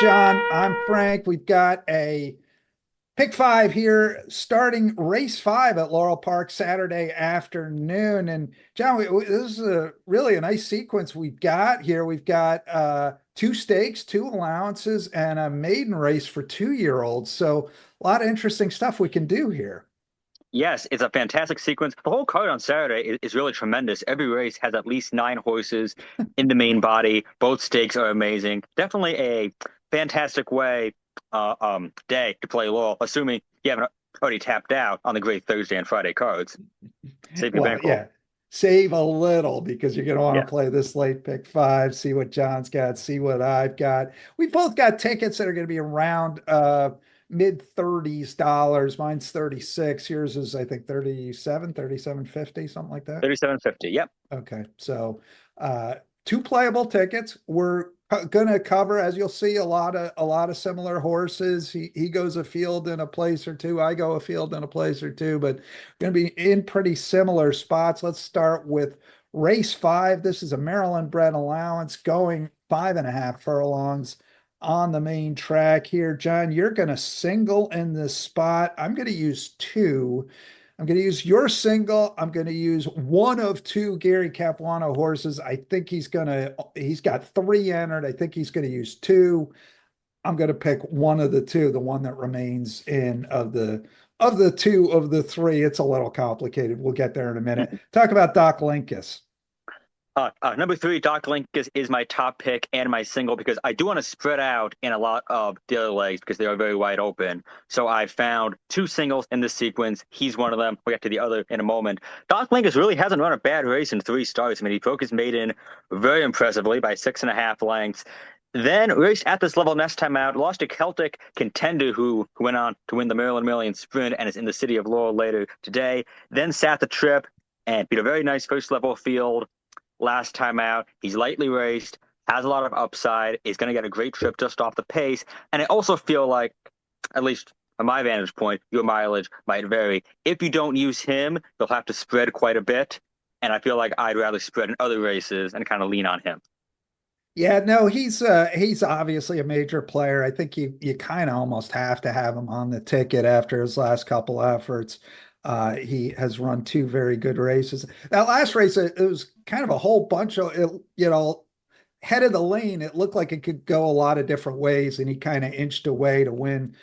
John. I'm Frank. We've got a pick five here, starting race five at Laurel Park Saturday afternoon. And John, this is really a nice sequence we've got here. We've got two stakes, two allowances, and a maiden race for 2-year-olds. So a lot of interesting stuff we can do here. Yes, it's a fantastic sequence. The whole card on Saturday is really tremendous. Every race has at least 9 horses in the main body. Both stakes are amazing. Definitely a fantastic day to play Laurel, assuming you haven't already tapped out on the great Thursday and Friday cards. Save your Well, bankroll. yeah, save a little because you're going to want Yeah. to play this late pick five, see what John's got, see what I've got. We both got tickets that are going to be around mid 30s dollars. Mine's 36. Yours is, I think, 37.50, something like that. 37.50. Yep. Okay. So uh two playable tickets. We're gonna cover, as you'll see, a lot of similar horses. He goes a field in a place or two. I go a field in a place or two, but gonna be in pretty similar spots. Let's start with race five. This is a Maryland bred allowance going 5.5 furlongs on the main track here. John, you're gonna single in this spot. I'm gonna use two. I'm going to use your single. I'm going to use one of two Gary Capuano horses. I think he's got three entered. I think he's going to use two. I'm going to pick one of the two, the one that remains in of the two of the three. It's a little complicated. We'll get there in a minute. Talk about Doc Linkus. Number three, Doc Linkus is my top pick and my single because I do want to spread out in a lot of the other legs because they are very wide open. So I found two singles in this sequence. He's one of them. We'll get to the other in a moment. Doc Linkus really hasn't run a bad race in 3 starts. I mean, he broke his maiden very impressively by 6.5 lengths. Then raced at this level next time out, lost to Celtic Contender, who went on to win the Maryland Million Sprint and is in the city of Laurel later today. Then sat the trip and beat a very nice first level field last time out. He's lightly raced, has a lot of upside, is going to get a great trip just off the pace. And I also feel like, at least from my vantage point, your mileage might vary. If you don't use him, you'll have to spread quite a bit. And I feel like I'd rather spread in other races and kind of lean on him. Yeah, no, he's obviously a major player. I think you kind of almost have to have him on the ticket after his last couple efforts. He has run two very good races. That last race, it was kind of a whole bunch of, head of the lane. It looked like it could go a lot of different ways, and he kind of inched away to win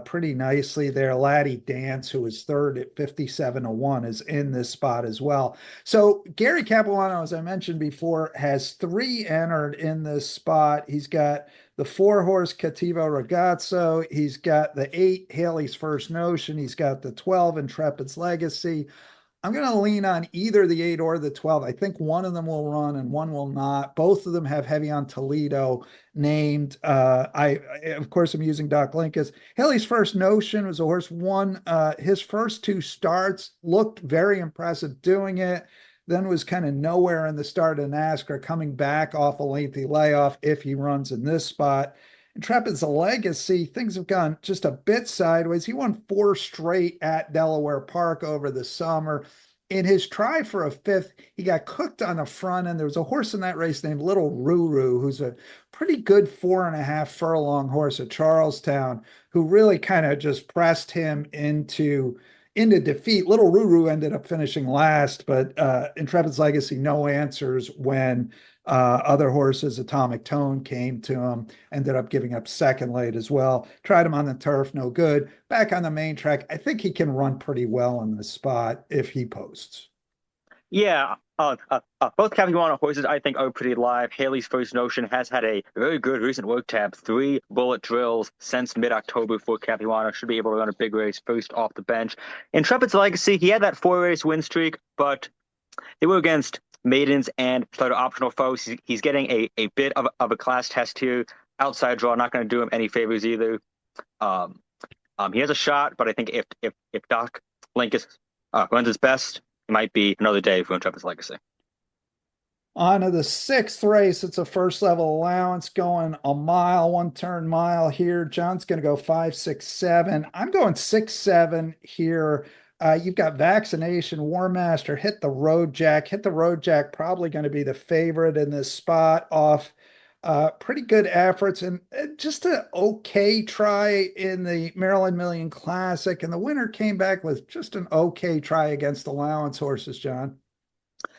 pretty nicely there. Laddie Dance, who is third at 57-1, is in this spot as well. So Gary Capuano, as I mentioned before, has three entered in this spot. He's got the 4 horse Cattivo Ragazzo. He's got the 8 Haley's First Notion. He's got the 12 Intrepid's Legacy. I'm going to lean on either the 8 or the 12. I think one of them will run and one will not. Both of them have Heavy on Toledo named. Of course, I'm using Doc Linkus. Haley's First Notion was a horse won his first 2 starts, looked very impressive doing it, then was kind of nowhere in the start of NASCAR, coming back off a lengthy layoff if he runs in this spot. Intrepid's a legacy. Things have gone just a bit sideways. He won 4 straight at Delaware Park over the summer. In his try for a fifth, he got cooked on the front end. There was a horse in that race named Little Ruru, who's a pretty good 4.5 furlong horse at Charlestown, who really kind of just pressed him into defeat. Little Ruru ended up finishing last, but Intrepid's Legacy, no answers when other horses, Atomic Tone came to him, ended up giving up second late as well. Tried him on the turf, no good. Back on the main track, I think he can run pretty well in this spot if he posts. Yeah, both Capuano horses I think are pretty live. Haley's First Notion has had a very good recent work tab. 3 bullet drills since mid-October for Capuano. Should be able to run a big race first off the bench. Intrepid's Legacy, he had that 4 race win streak, but they were against maidens and starter optional foes. He's getting a bit of a class test here. Outside draw, not going to do him any favors either. Um, he has a shot, but I think if Doc Linkus runs his best, it might be another day for Intrepid's Legacy. On to the 6th race. It's a first level allowance going a mile, 1 turn mile here. John's going to go 5, 6, 7. I'm going 6, 7 here. You've got Vaccination, War Master, Hit the Road Jack. Hit the Road Jack, probably going to be the favorite in this spot off Pretty good efforts and just an okay try in the Maryland Million Classic. And the winner came back with just an okay try against allowance horses, John.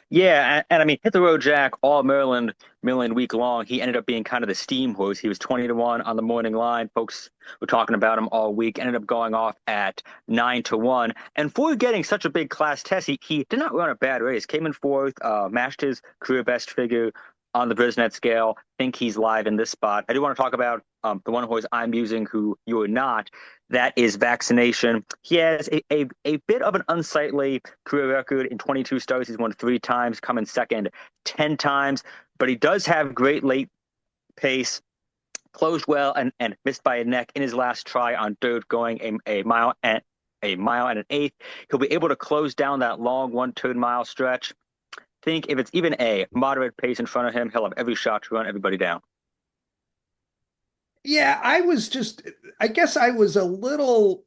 Yeah, and I mean, hit the road Jack all Maryland week long. He ended up being kind of the steam horse. He was 20-1 on the morning line. Folks were talking about him all week. Ended up going off at 9-1. And for getting such a big class test, he did not run a bad race. Came in fourth, matched his career best figure on the Brisnet scale. Think he's live in this spot. I do want to talk about the one horse I'm using, who you are not. That is Vaccination. He has a bit of an unsightly career record in 22 starts. He's won 3 times, come in second 10 times, but he does have great late pace, closed well, and missed by a neck in his last try on dirt, going a mile and an eighth. He'll be able to close down that long 1/3 mile stretch. Think if it's even a moderate pace in front of him, he'll have every shot to run everybody down. Yeah, I guess I was a little,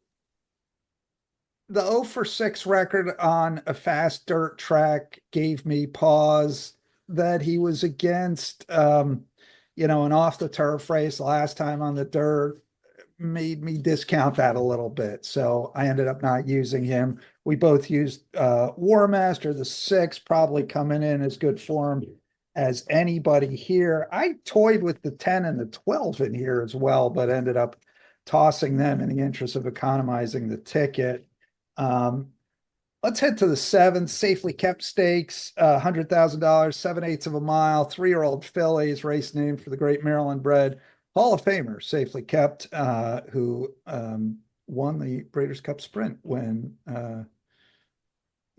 the 0 for 6 record on a fast dirt track gave me pause that he was against, an off the turf race last time on the dirt made me discount that a little bit. So I ended up not using him. We both used War Master, the 6, probably coming in as good form as anybody here. I toyed with the 10 and the 12 in here as well, but ended up tossing them in the interest of economizing the ticket. Um, let's head to the 7, Safely Kept Stakes, $100,000, 7/8 of a mile, 3-year-old fillies, race named for the great Maryland bred Hall of Famer, Safely Kept, who won the Breeders' Cup Sprint when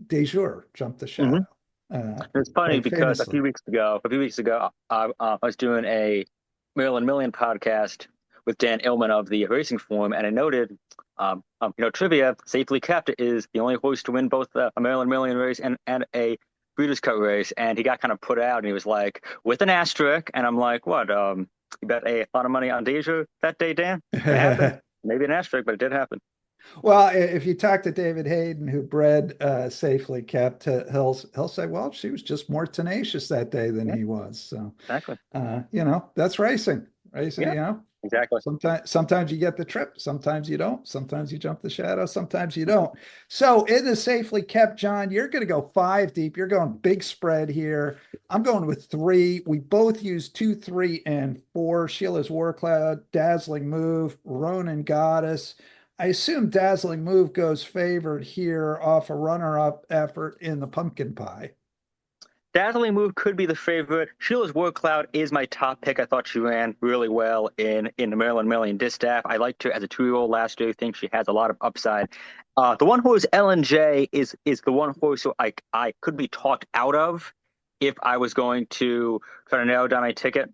Dejour jumped the Mm-hmm. shadow. It's funny Quite because famously. a few weeks ago, I was doing a Maryland Million podcast with Dan Illman of the Racing Forum, and I noted, trivia. Safely Kept is the only horse to win both a Maryland Million race and a Breeders' Cup race, and he got kind of put out, and he was like, with an asterisk, and I'm like, what? You bet a lot of money on Deja that day, Dan? It happened. Maybe an asterisk, but it did happen. Well, if you talk to David Hayden, who bred Safely Kept, he'll say, well, she was just more tenacious that day than Yeah, he was. So, exactly. that's racing. Racing, Yeah, exactly. sometimes you get the trip, sometimes you don't. Sometimes you jump the shadow, sometimes you don't. So it is Safely Kept, John. You're going to go 5 deep. You're going big spread here. I'm going with 3. We both use 2, 3, and 4. Sheila's War Cloud, Dazzling Move, Ronin Goddess. I assume Dazzling Move goes favored here off a runner-up effort in the pumpkin pie. Dazzling Move could be the favorite. Sheila's War Cloud is my top pick. I thought she ran really well in the Maryland Million Distaff. I liked her as a 2-year-old last year. I think she has a lot of upside. The one horse LNJ is the one horse who I could be talked out of if I was going to try to narrow down my ticket,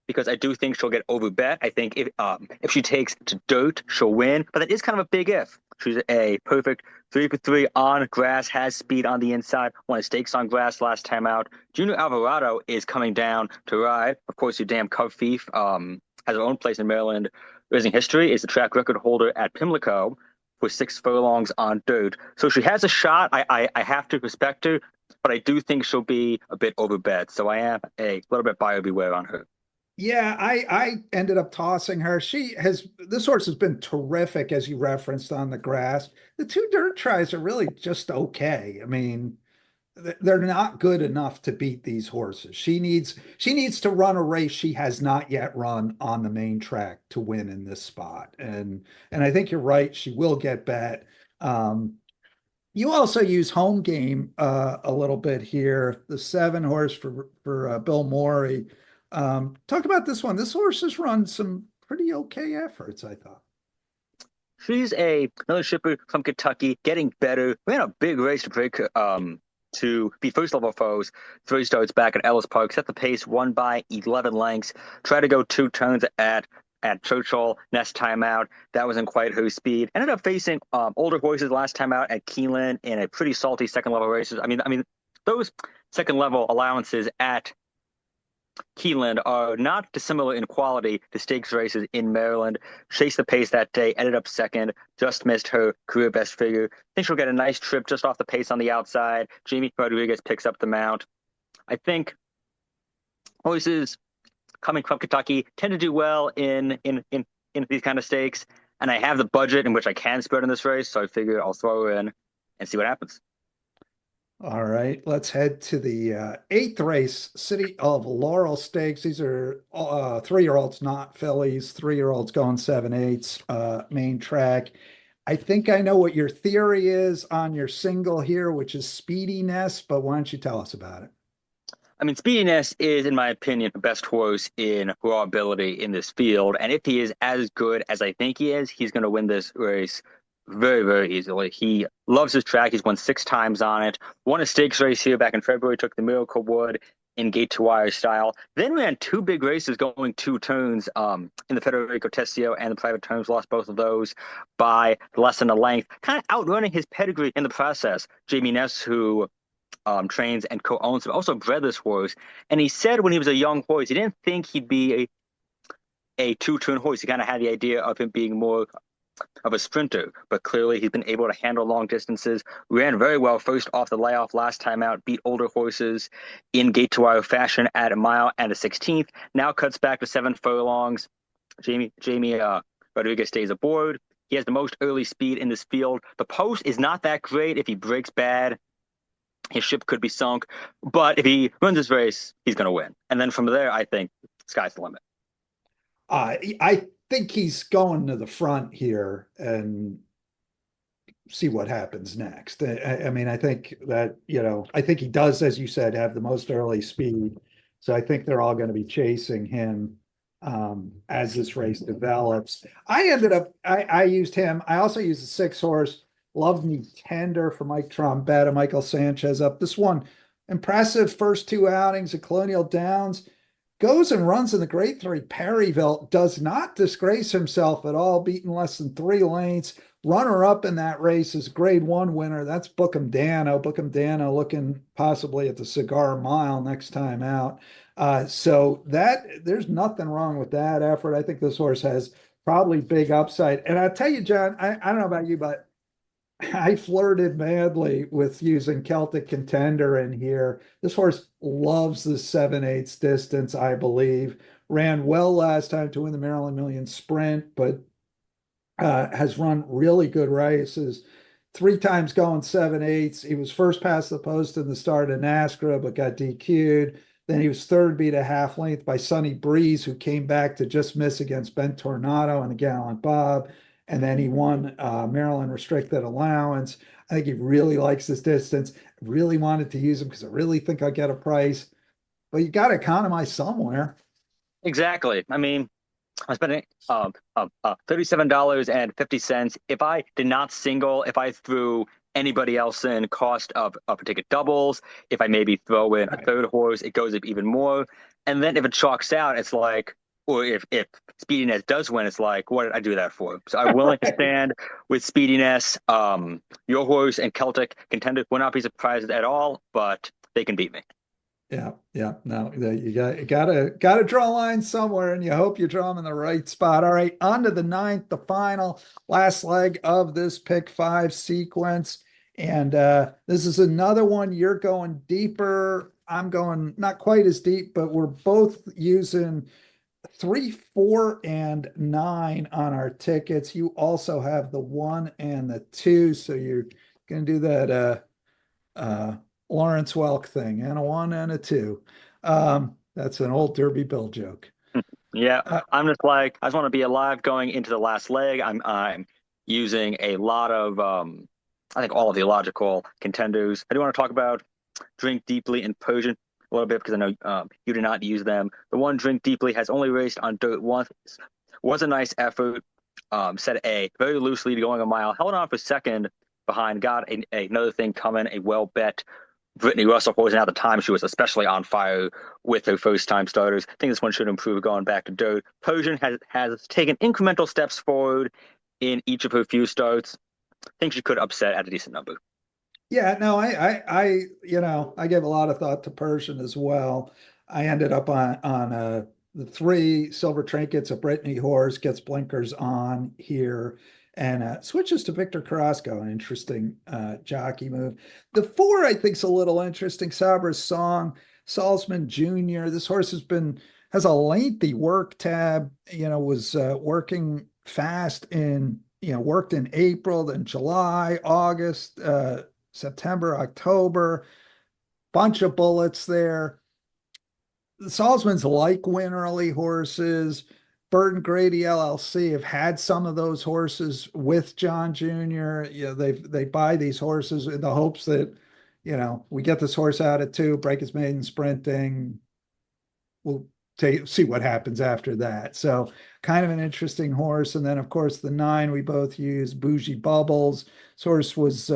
because I do think she'll get overbet. I think if she takes to dirt, she'll win. But that is kind of a big if. She's a perfect 3 for 3 on grass, has speed on the inside, won a stakes on grass last time out. Junior Alvarado is coming down to ride. Of course, your damn Cub Thief has her own place in Maryland racing history, is the track record holder at Pimlico for 6 furlongs on dirt. So she has a shot. I have to respect her, but I do think she'll be a bit overbet. So I am a little bit buyer beware on her. Yeah, I ended up tossing her. This horse has been terrific, as you referenced, on the grass. The 2 dirt tries are really just okay. I mean, they're not good enough to beat these horses. She needs to run a race she has not yet run on the main track to win in this spot. And I think you're right. She will get bet. Um, you also use home game a little bit here. The 7 horse for Bill Morey. Talk about this one. This horse has run some pretty okay efforts, I thought. She's another shipper from Kentucky, getting better. Ran a big race to break to beat first level foes. 3 starts back at Ellis Park, set the pace, won by 11 lengths. Tried to go 2 turns at Churchill, Nest timeout. That wasn't quite her speed. Ended up facing older horses last time out at Keeneland in a pretty salty second level races. I mean those second level allowances at Keeneland are not dissimilar in quality to stakes races in Maryland. Chased the pace that day, ended up second, just missed her career best figure. Think she'll get a nice trip just off the pace on the outside. Jamie Rodriguez picks up the mount. I think horses coming from Kentucky, tend to do well in these kind of stakes. And I have the budget in which I can spread in this race, so I figured I'll throw in and see what happens. All right, let's head to the eighth race, City of Laurel Stakes. These are 3-year-olds, not fillies. 3-year-olds going 7/8, main track. I think I know what your theory is on your single here, which is speediness, but why don't you tell us about it? I mean, Speediness is, in my opinion, the best horse in raw ability in this field. And if he is as good as I think he is, he's going to win this race very, very easily. He loves his track. He's won 6 times on it. Won a stakes race here back in February, took the Miracle Wood in gate to wire style. Then ran 2 big races going 2 turns in the Federico Tessio and the private terms, lost both of those by less than a length, kind of outrunning his pedigree in the process. Jamie Ness, who trains and co-owns him, also bred this horse. And he said when he was a young horse, he didn't think he'd be a 2-turn horse. He kind of had the idea of him being more of a sprinter, but clearly he's been able to handle long distances. Ran very well first off the layoff last time out, beat older horses in gate to wire fashion at a mile and a 16th. Now cuts back to 7 furlongs. Jamie Rodriguez stays aboard. He has the most early speed in this field. The post is not that great. If he breaks bad, his ship could be sunk. But if he runs this race, he's going to win. And then from there, I think sky's the limit. I think he's going to the front here and see what happens next. I mean, I think that, I think he does, as you said, have the most early speed. So I think they're all going to be chasing him as this race develops. I used him. I also used the 6-horse Love Me Tender for Mike Trombetta, Michael Sanchez up. This one, impressive first 2 outings at Colonial Downs. Goes and runs in the Grade 3 Perryville, does not disgrace himself at all, beating less than 3 lengths. Runner up in that race is Grade 1 winner. That's Bookham Dano. Bookham Dano looking possibly at the Cigar Mile next time out. So there's nothing wrong with that effort. I think this horse has probably big upside. And I'll tell you, John, I don't know about you, but I flirted madly with using Celtic Contender in here. This horse loves the 7/8 distance, I believe. Ran well last time to win the Maryland Million Sprint, but has run really good races. 3 times going 7/8. He was first past the post in the start of NASCAR, but got DQ'd. Then he was third, beat a half length by Sonny Breeze, who came back to just miss against Ben Tornado and the Gallant Bob. And then he won Maryland Restricted Allowance. I think he really likes this distance. Really wanted to use him because I really think I get a price. But you got to economize somewhere. Exactly. I mean, I'm spending $37.50. If I did not single, if I threw anybody else in cost of a ticket doubles, if I maybe throw in a third horse, it goes up even more. And then if it chalks out, it's like, or if Speediness does win, it's like, what did I do that for? So I'm willing to stand with Speediness. Your horse and Celtic Contender will not be surprised at all, but they can beat me. Yeah. No, you gotta draw lines somewhere, and you hope you draw them in the right spot. All right, on to the ninth, the final last leg of this pick 5 sequence. And this is another one you're going deeper. I'm going not quite as deep, but we're both using 3, 4, and 9 on our tickets. You also have the 1 and the 2, so you're gonna do that Lawrence Welk thing, and a 1 and a 2. That's an old Derby Bill joke. Yeah, Uh, I'm just like, I just want to be alive going into the last leg. I'm using a lot of I think all of the logical contenders. I do want to talk about Drink Deeply and Persian a little bit because I know you did not use them. The one Drink Deeply has only raced on dirt once. Was a nice effort. Set a very loose lead going a mile. Held on for second behind. Got another thing coming. A well bet Brittany Russell horse, and at the time she was especially on fire with her first time starters. I think this one should improve going back to dirt. Persian has taken incremental steps forward in each of her few starts. I think she could upset at a decent number. Yeah, no, I gave a lot of thought to Persian as well. I ended up on the 3 silver trinkets. A Brittany horse gets blinkers on here and switches to Victor Carrasco, an interesting jockey move. The 4, I think, is a little interesting. Sabra's Song, Salzman Jr. This horse has a lengthy work tab, was working fast worked in April, then July, August, September, October, bunch of bullets there. The Salzmans like win early horses. Bird and Grady LLC have had some of those horses with John Jr. They buy these horses in the hopes that, we get this horse out at 2, break his maiden sprinting. We'll see what happens after that. So kind of an interesting horse. And then of course the 9 we both use, Bougie Bubbles. This horse was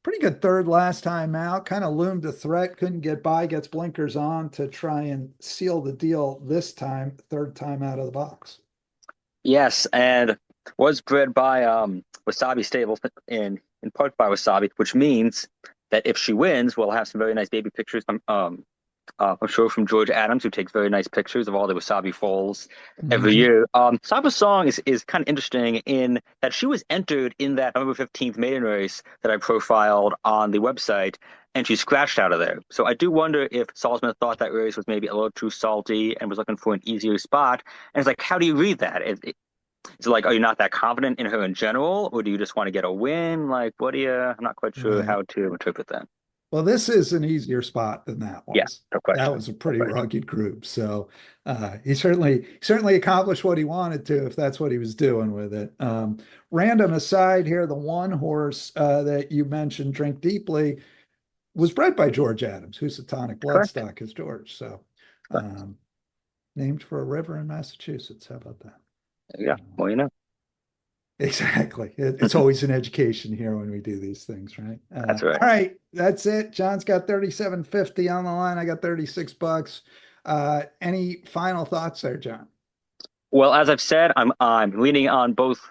pretty good third last time out, kind of loomed a threat, couldn't get by, gets blinkers on to try and seal the deal this time, third time out of the box. Yes, and was bred by Wasabi Stable in part by Wasabi, which means that if she wins, we'll have some very nice baby pictures. I'm sure from George Adams, who takes very nice pictures of all the Wasabi foals every Mhm. year. Saba's song is kind of interesting in that she was entered in that November 15th maiden race that I profiled on the website, and she scratched out of there. So I do wonder if Salzman thought that race was maybe a little too salty and was looking for an easier spot. And it's like, how do you read that? Is it like, are you not that confident in her in general, or do you just want to get a win? Like, what do you? I'm not quite sure Right. how to interpret that. Well, this is an easier spot than that Yeah, was. no That question. was a No pretty question. rugged group. So he certainly accomplished what he wanted to, if that's what he was doing with it. Random aside here, the one horse that you mentioned, Drink Deeply, was bred by George Adams, who's a tonic Correct. bloodstock as George. So Correct. um, named for a river in Massachusetts. How about that? Yeah. Well, you know. Exactly. It's always an education here when we do these things, right? That's right. All right, that's it. John's got 37.50 on the line. I got $36. Any final thoughts there, John? Well, as I've said, I'm leaning on both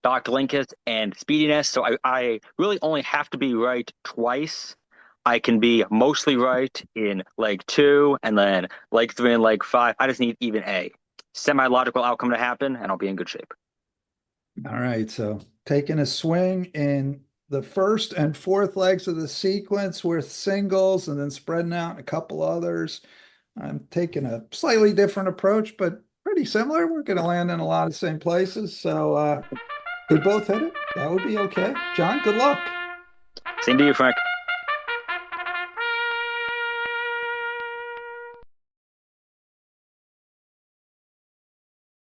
Dr. Linkus and speediness, so I really only have to be right twice. I can be mostly right in leg 2 and then leg 3 and leg 5. I just need even a semi-logical outcome to happen, and I'll be in good shape. All right, so taking a swing in the first and fourth legs of the sequence with singles and then spreading out a couple others. I'm taking a slightly different approach, but pretty similar. We're going to land in a lot of the same places. So could both hit it. That would be okay. John, good luck. Same to you, Frank.